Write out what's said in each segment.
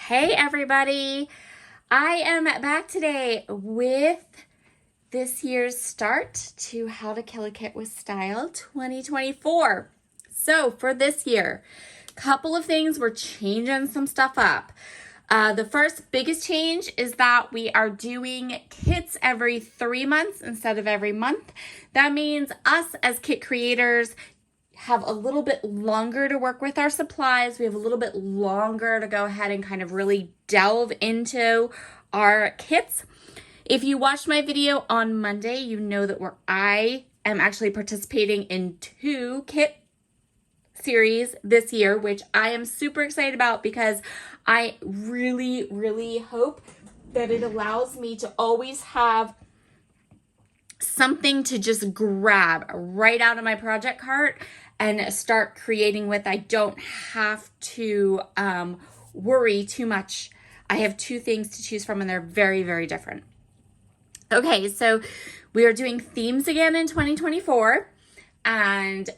Hey everybody! I am back today with this year's start to How to Kill a Kit with Style 2024. So for this year, a couple of things, we're changing some stuff up. The first biggest change is that we are doing kits every 3 months instead of every month. That means us as kit creators have a little bit longer to work with our supplies. We have a little bit longer to go ahead and kind of really delve into our kits. If you watched my video on Monday, you know that I am actually participating in 2 kit series this year, which I am super excited about because I really, really hope that it allows me to always have something to just grab right out of my project cart and start creating with. I don't have to worry too much. I have 2 things to choose from and they're very, very different. Okay, so we are doing themes again in 2024 and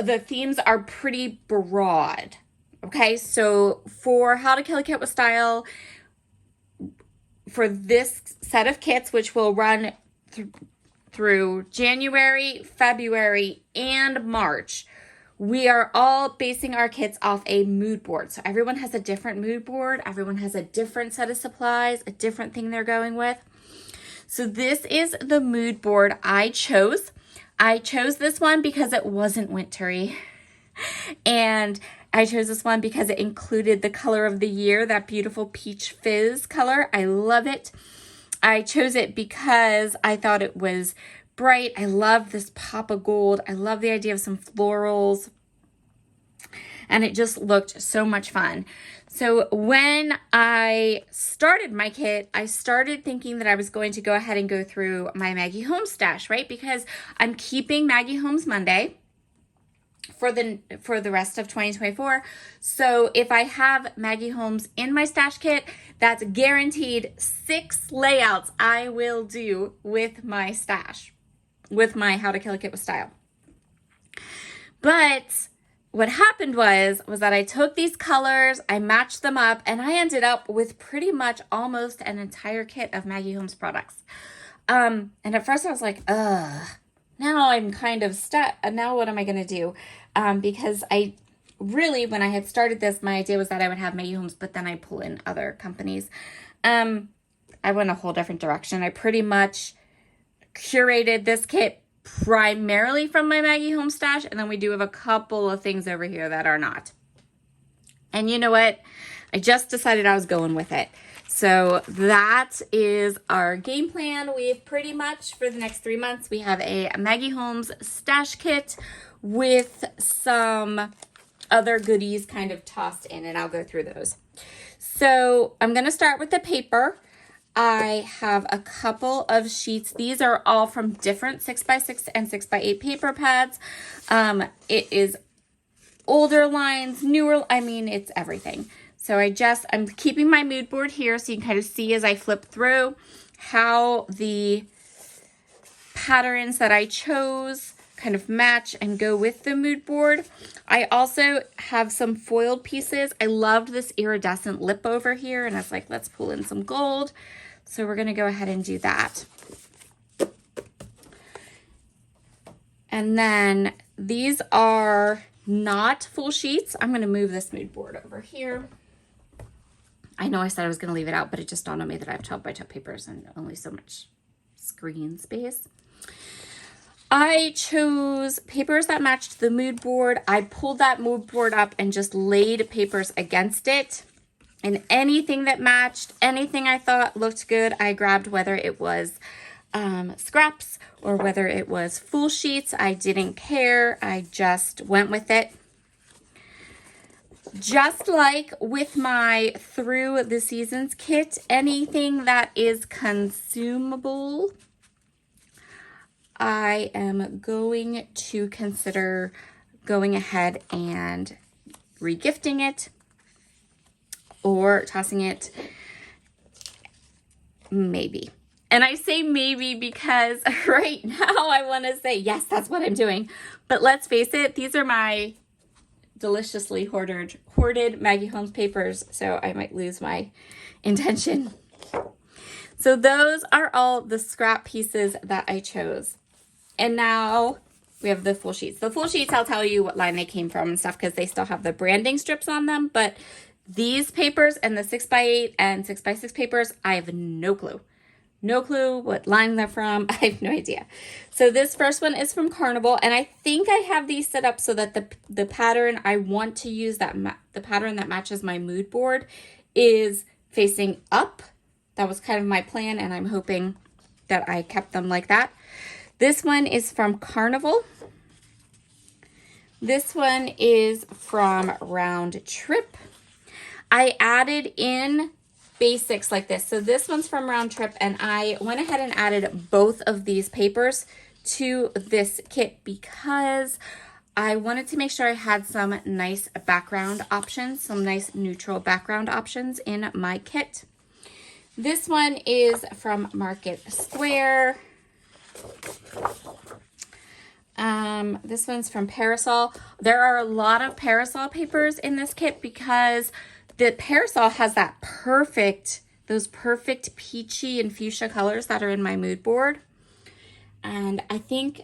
the themes are pretty broad. Okay, so for How to Kill a Kit with Style, for this set of kits, which will run through January, February, and March, we are all basing our kits off a mood board. So everyone has a different mood board. Everyone has a different set of supplies, a different thing they're going with. So this is the mood board I chose. I chose this one because it wasn't wintry. And I chose this one because it included the color of the year, that beautiful peach fizz color. I love it. I chose it because I thought it was bright. I love this pop of gold. I love the idea of some florals. And it just looked so much fun. So when I started my kit, I started thinking that I was going to go ahead and go through my Maggie Holmes stash, right? Because I'm keeping Maggie Holmes Monday for the rest of 2024. So if I have Maggie Holmes in my stash kit, that's guaranteed 6 layouts I will do with my stash, with my How to Kill a Kit with Style. But what happened was that I took these colors, I matched them up, and I ended up with pretty much almost an entire kit of Maggie Holmes products. And at first I was like, ugh, now I'm kind of stuck. Now what am I going to do? Because I really, when I had started this, my idea was that I would have Maggie Holmes, but then I pull in other companies. I went a whole different direction. I pretty much curated this kit primarily from my Maggie Holmes stash, and then we do have a couple of things over here that are not. And you know what? I just decided I was going with it. So that is our game plan. We've pretty much, for the next 3 months, we have a Maggie Holmes stash kit with some other goodies kind of tossed in, and I'll go through those. So I'm going to start with the paper. I have a couple of sheets. These are all from different 6x6 and 6x8 paper pads. It is older lines, newer, it's everything. So I'm keeping my mood board here so you can kind of see as I flip through how the patterns that I chose kind of match and go with the mood board. I also have some foiled pieces. I loved this iridescent lip over here, and I was like, let's pull in some gold. So we're going to go ahead and do that. And then these are not full sheets. I'm going to move this mood board over here. I know I said I was going to leave it out, but it just dawned on me that I have 12 by 12 papers and only so much screen space. I chose papers that matched the mood board. I pulled that mood board up and just laid papers against it. And anything that matched, anything I thought looked good, I grabbed, whether it was scraps or whether it was full sheets. I didn't care. I just went with it. Just like with my Through the Seasons kit, anything that is consumable, I am going to consider going ahead and regifting it or tossing it, maybe. And I say maybe because right now I want to say, yes, that's what I'm doing. But let's face it, these are my deliciously hoarded Maggie Holmes papers, so I might lose my intention. So those are all the scrap pieces that I chose. And now we have the full sheets. The full sheets, I'll tell you what line they came from and stuff because they still have the branding strips on them. But these papers and the 6x8 and 6x6 papers, I have no clue. No clue what line they're from. I have no idea. So this first one is from Carnival. And I think I have these set up so that the pattern I want to use, the pattern that matches my mood board, is facing up. That was kind of my plan, and I'm hoping that I kept them like that. This one is from Carnival. This one is from Round Trip. I added in basics like this. So this one's from Round Trip, and I went ahead and added both of these papers to this kit because I wanted to make sure I had some nice background options, some nice neutral background options in my kit. This one is from Market Square. This one's from Parasol. There are a lot of Parasol papers in this kit because the Parasol has those perfect peachy and fuchsia colors that are in my mood board. And I think,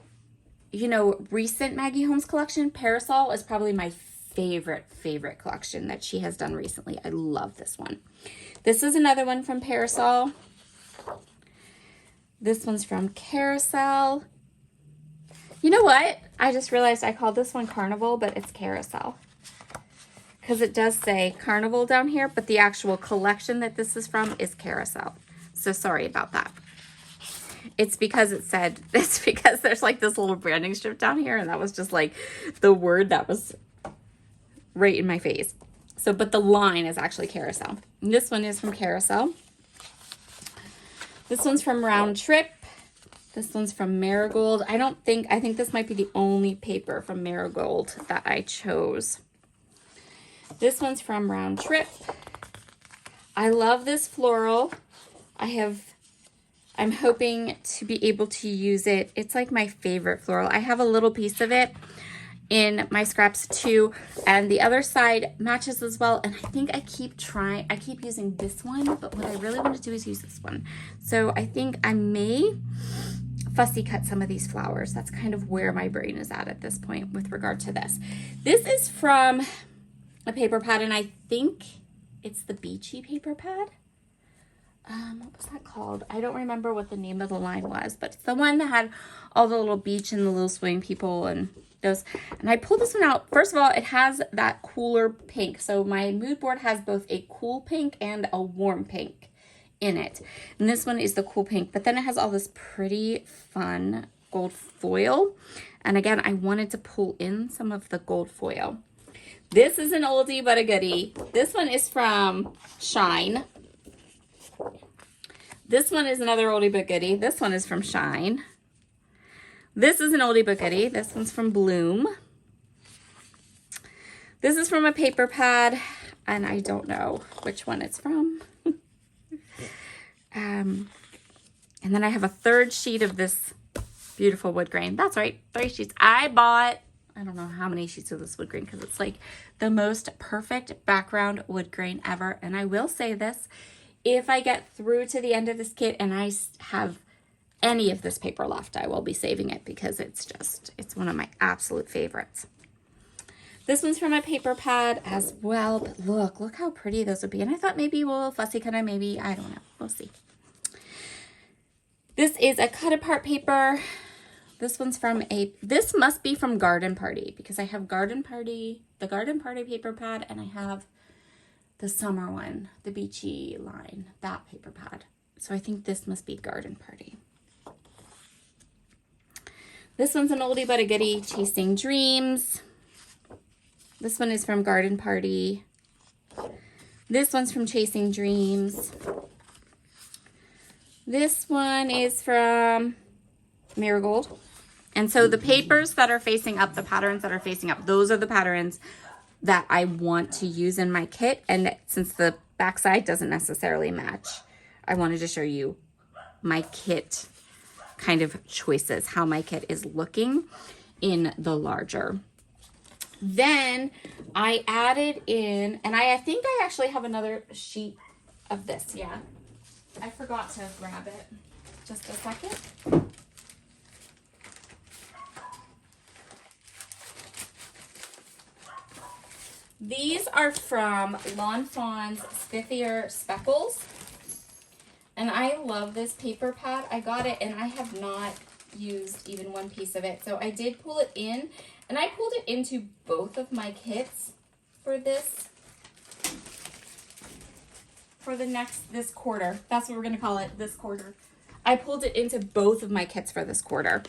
you know, recent Maggie Holmes collection, Parasol is probably my favorite collection that she has done recently. I love this one. This is another one from Parasol. This one's from Carousel. You know what? I just realized I called this one Carnival, but it's Carousel. Because it does say Carnival down here, but the actual collection that this is from is Carousel. So sorry about that. It's because there's like this little branding strip down here, and that was just like the word that was right in my face. So, but the line is actually Carousel. And this one is from Carousel. This one's from Round Trip. This one's from Marigold. I think this might be the only paper from Marigold that I chose. This one's from Round Trip. I love this floral. I'm hoping to be able to use it. It's like my favorite floral. I have a little piece of it in my scraps too, and the other side matches as well. And I think I keep using this one, but what I really want to do is use this one. So I think I may fussy cut some of these flowers. That's kind of where my brain is at this point with regard to this. This is from a paper pad, and I think it's the Beachy paper pad. What was that called? I don't remember what the name of the line was, but it's the one that had all the little beach and the little swimming people and those. And I pulled this one out. First of all, it has that cooler pink. So my mood board has both a cool pink and a warm pink in it. And this one is the cool pink, but then it has all this pretty fun gold foil. And again, I wanted to pull in some of the gold foil. This is an oldie but a goodie. This one is from Shine. This one is another oldie but goodie. This one is from Shine. This is an oldie but goodie. This one's from Bloom. This is from a paper pad, and I don't know which one it's from. And then I have a third sheet of this beautiful wood grain. That's right, 3 sheets. I bought, I don't know how many sheets of this wood grain because it's like the most perfect background wood grain ever. And I will say this, if I get through to the end of this kit and I have any of this paper left, I will be saving it because it's one of my absolute favorites. This one's from a paper pad as well, but look how pretty those would be. And I thought maybe we'll fussy cut them, maybe, I don't know, we'll see. This is a cut apart paper. This one's this must be from Garden Party because I have the Garden Party paper pad, and I have the summer one, the Beachy line, that paper pad. So I think this must be Garden Party. This one's an oldie but a goodie, Chasing Dreams. This one is from Garden Party. This one's from Chasing Dreams. This one is from Marigold. And so the papers that are facing up, the patterns that are facing up, those are the patterns that I want to use in my kit. And since the backside doesn't necessarily match, I wanted to show you my kit kind of choices, how my kit is looking in the larger Then I added in, and I think I actually have another sheet of this. Yeah, I forgot to grab it. Just a second. These are from Lawn Fawn's Spithier Speckles. And I love this paper pad. I got it and I have not used even one piece of it. So I did pull it in, and I pulled it into both of my kits for this, for this quarter. That's what we're gonna call it, this quarter. I pulled it into both of my kits for this quarter.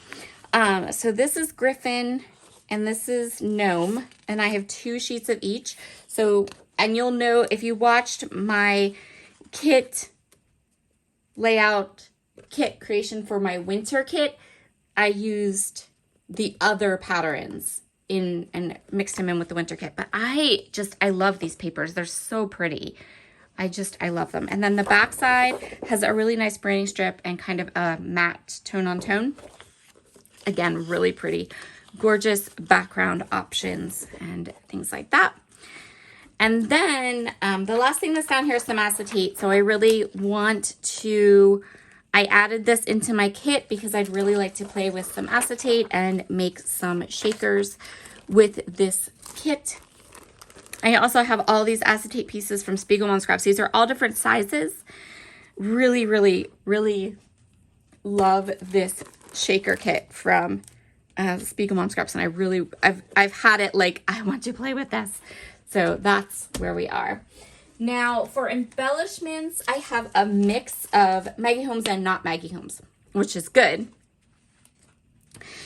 So this is Griffin and this is Gnome, and I have 2 sheets of each. So, and you'll know if you watched my kit layout kit creation for my winter kit, I used the other patterns in and mixed them in with the winter kit. But I love these papers. They're so pretty. I love them. And then the back side has a really nice branding strip and kind of a matte tone on tone. Again, really pretty, gorgeous background options and things like that. And then the last thing that's down here is some acetate. So I really want to, I added this into my kit because I'd really like to play with some acetate and make some shakers with this kit. I also have all these acetate pieces from Spiegelman Scraps. These are all different sizes. Really, really, really love this shaker kit from Spiegelman Scraps, and I've had it, like, I want to play with this. So that's where we are. Now for embellishments, I have a mix of Maggie Holmes and not Maggie Holmes, which is good.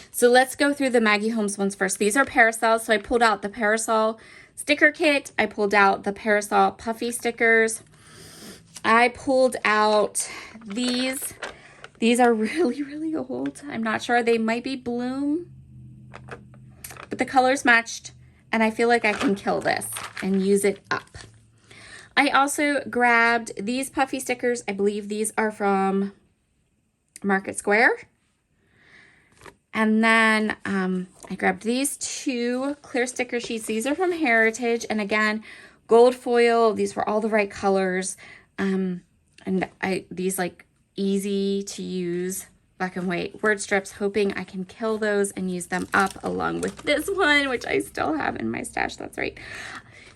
So let's go through the Maggie Holmes ones first. These are parasols. So I pulled out the parasol sticker kit. I pulled out the parasol puffy stickers. I pulled out these. These are really, really old. I'm not sure. They might be Bloom, but the colors matched. And I feel like I can kill this and use it up. I also grabbed these puffy stickers. I believe these are from Market Square. And then I grabbed these 2 clear sticker sheets. These are from Heritage. And again, gold foil. These were all the right colors. And these like easy to use black and white word strips, hoping I can kill those and use them up along with this one, which I still have in my stash. That's right.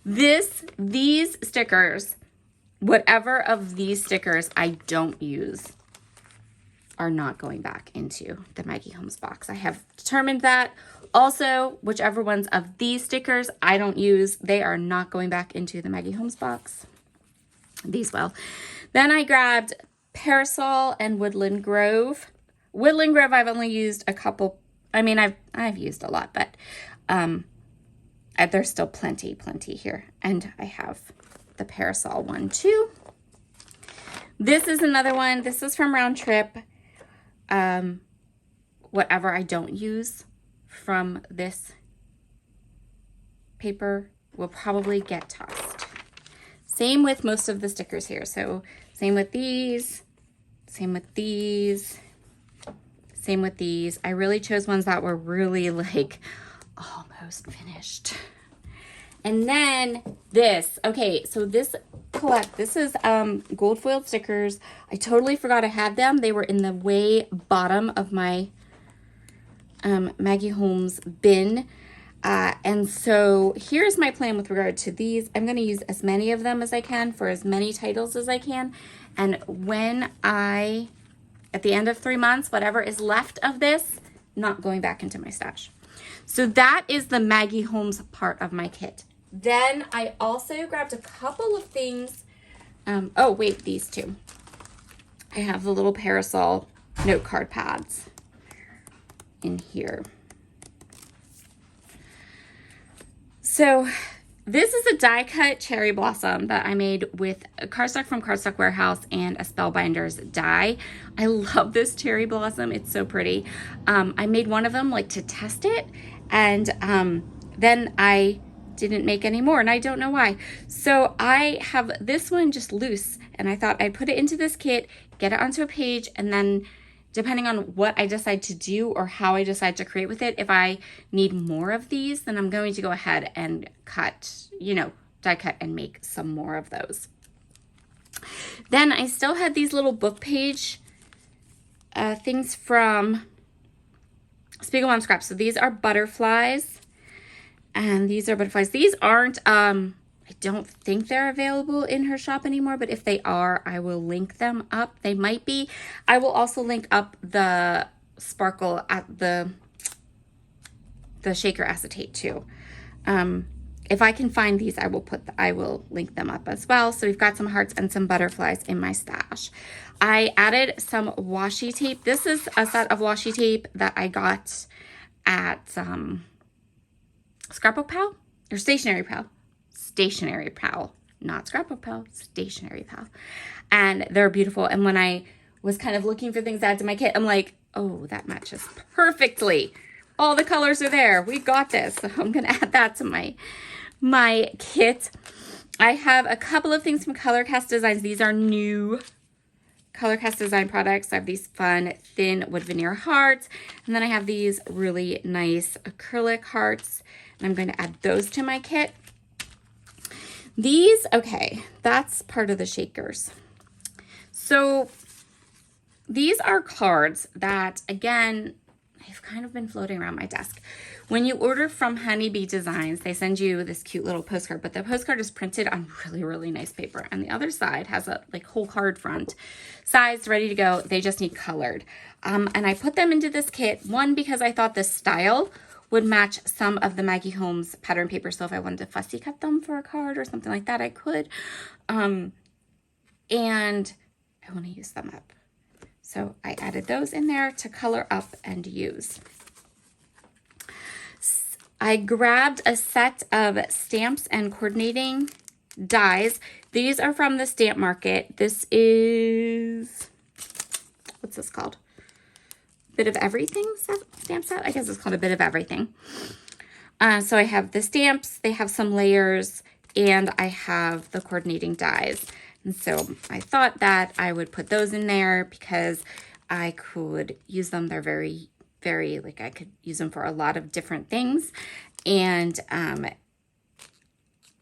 These stickers, whatever of these stickers I don't use, are not going back into the Maggie Holmes box. I have determined that. Also, whichever ones of these stickers I don't use, they are not going back into the Maggie Holmes box. These will. Then I grabbed Parasol and Woodland Grove. Woodland Grove, I've only used a couple. I mean, I've used a lot, but there's still plenty here. And I have the Parasol one too. This is another one. This is from Round Trip. Whatever I don't use from this paper will probably get tossed. Same with most of the stickers here. So same with these, same with these. Same with these. I really chose ones that were really like almost finished. And then this. Okay, so this is gold foiled stickers. I totally forgot I had them. They were in the way bottom of my Maggie Holmes bin. And so here's my plan with regard to these. I'm going to use as many of them as I can for as many titles as I can. And when at the end of 3 months, whatever is left of this, not going back into my stash. So that is the Maggie Holmes part of my kit. Then I also grabbed a couple of things. Oh, wait, these 2. I have the little parasol note card pads in here. So this is a die cut cherry blossom that I made with a cardstock from Cardstock Warehouse and a Spellbinders die. I love this cherry blossom. It's so pretty. I made one of them like to test it, and then I didn't make any more, and I don't know why. So I have this one just loose, and I thought I'd put it into this kit, get it onto a page, and then depending on what I decide to do or how I decide to create with it, if I need more of these, then I'm going to go ahead and cut, die cut and make some more of those. Then I still had these little book page things from Spiegel Mom Scraps. So these are butterflies, and these are butterflies. These aren't, I don't think they're available in her shop anymore, but if they are, I will link them up. They might be. I will also link up the sparkle at the shaker acetate too. If I can find these, I will link them up as well. So we've got some hearts and some butterflies in my stash. I added some washi tape. This is a set of washi tape that I got at Scrapbook Pal or Stationery Pal. Stationery Pal, not Scrapbook Pal, Stationery Pal. And they're beautiful. And when I was kind of looking for things to add to my kit, I'm like, oh, that matches perfectly. All the colors are there. We got this. So I'm going to add that to my kit. I have a couple of things from ColorCast Designs. These are new ColorCast Design products. I have these fun thin wood veneer hearts. And then I have these really nice acrylic hearts. And I'm going to add those to my kit. These, okay, that's part of the shakers. So these are cards that, again, I've kind of been floating around my desk. When you order from Honeybee Designs, they send you this cute little postcard, but the postcard is printed on really, really nice paper. And the other side has a whole card front, sized, ready to go. They just need colored. And I put them into this kit, one, because I thought the style would match some of the Maggie Holmes pattern paper. So if I wanted to fussy cut them for a card or something like that, I could. And I want to use them up. So I added those in there to color up and use. I grabbed a set of stamps and coordinating dies. These are from the Stamp Market. This is, what's this called? Bit of Everything stamp set? I guess it's called a Bit of Everything. So I have the stamps, they have some layers, and I have the coordinating dies. And so I thought that I would put those in there because I could use them. They're very, very, I could use them for a lot of different things. And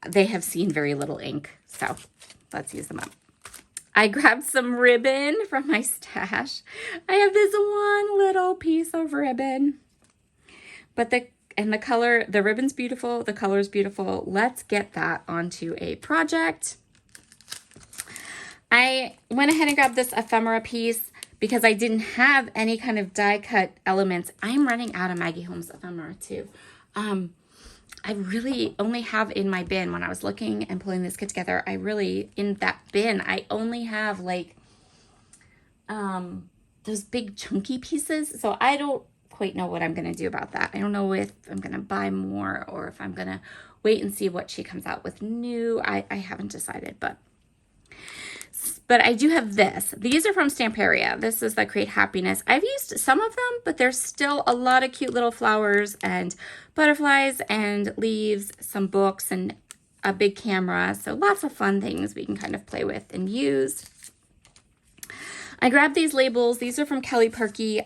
they have seen very little ink. So let's use them up. I grabbed some ribbon from my stash. I have this one little piece of ribbon. But the color, the ribbon's beautiful. The color's beautiful. Let's get that onto a project. I went ahead and grabbed this ephemera piece because I didn't have any kind of die cut elements. I'm running out of Maggie Holmes ephemera too. I really only have in my bin, when I was looking and pulling this kit together, in that bin, I only have those big chunky pieces. So I don't quite know what I'm going to do about that. I don't know if I'm going to buy more or if I'm going to wait and see what she comes out with new. I haven't decided, but I do have this. These are from Stamperia. This is the Create Happiness. I've used some of them, but there's still a lot of cute little flowers and butterflies and leaves, some books, and a big camera. So lots of fun things we can kind of play with and use. I grabbed these labels. These are from Kelly Perky.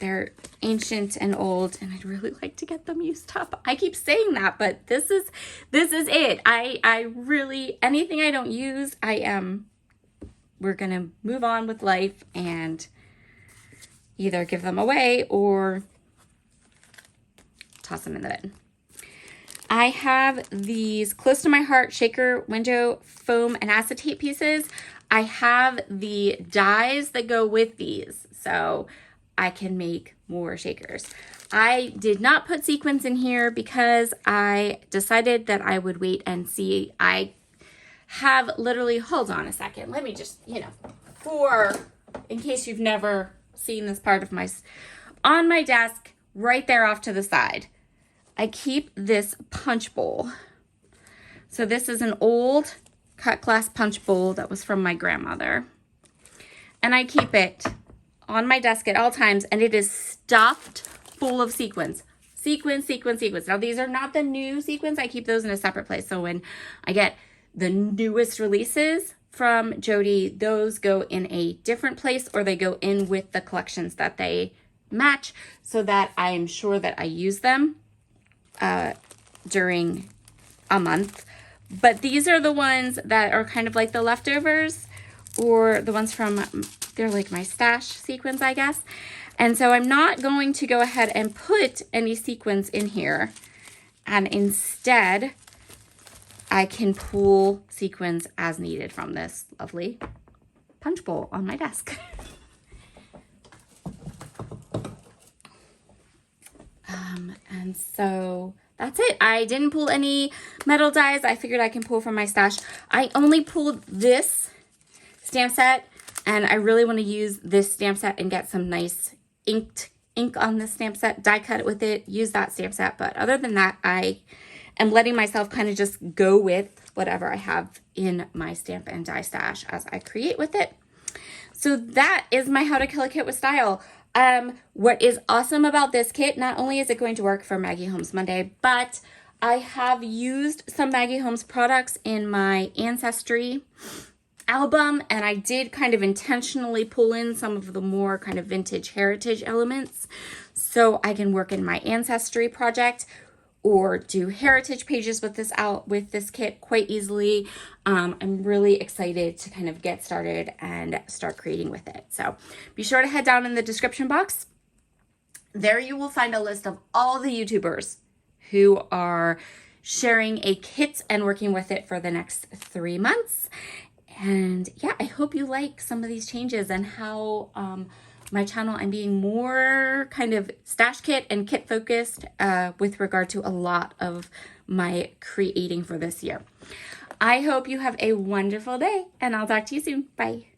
They're ancient and old, and I'd really like to get them used up. I keep saying that, but this is it. I really, anything I don't use, we're going to move on with life and either give them away or toss them in the bin. I have these Close to My Heart shaker window foam and acetate pieces. I have the dies that go with these, so I can make more shakers. I did not put sequins in here because I decided that I would wait and see. I have literally, hold on a second. Let me just, in case you've never seen this part of on my desk, right there off to the side, I keep this punch bowl. So this is an old cut glass punch bowl that was from my grandmother. And I keep it on my desk at all times, and it is stuffed full of sequins. Sequins. Now, these are not the new sequins. I keep those in a separate place. So when I get the newest releases from Jody, those go in a different place, or they go in with the collections that they match, so that I'm sure that I use them during a month. But these are the ones that are kind of like the leftovers, or the ones from, they're like my stash sequins, I guess. And so I'm not going to go ahead and put any sequins in here. And instead, I can pull sequins as needed from this lovely punch bowl on my desk. And so that's it. I didn't pull any metal dies. I figured I can pull from my stash. I only pulled this stamp set, and I really want to use this stamp set and get some nice ink on this stamp set, die cut it with it, use that stamp set. But other than that, I am letting myself kind of just go with whatever I have in my stamp and die stash as I create with it. So that is my How to Kill a Kit with Style. What is awesome about this kit, not only is it going to work for Maggie Holmes Monday, but I have used some Maggie Holmes products in my Ancestry album, and I did kind of intentionally pull in some of the more kind of vintage heritage elements so I can work in my Ancestry project or do heritage pages with this kit quite easily. I'm really excited to kind of get started and start creating with it. So be sure to head down in the description box. There you will find a list of all the YouTubers who are sharing a kit and working with it for the next 3 months. And yeah, I hope you like some of these changes and how my channel, I'm being more kind of stash kit and kit focused with regard to a lot of my creating for this year. I hope you have a wonderful day, and I'll talk to you soon. Bye.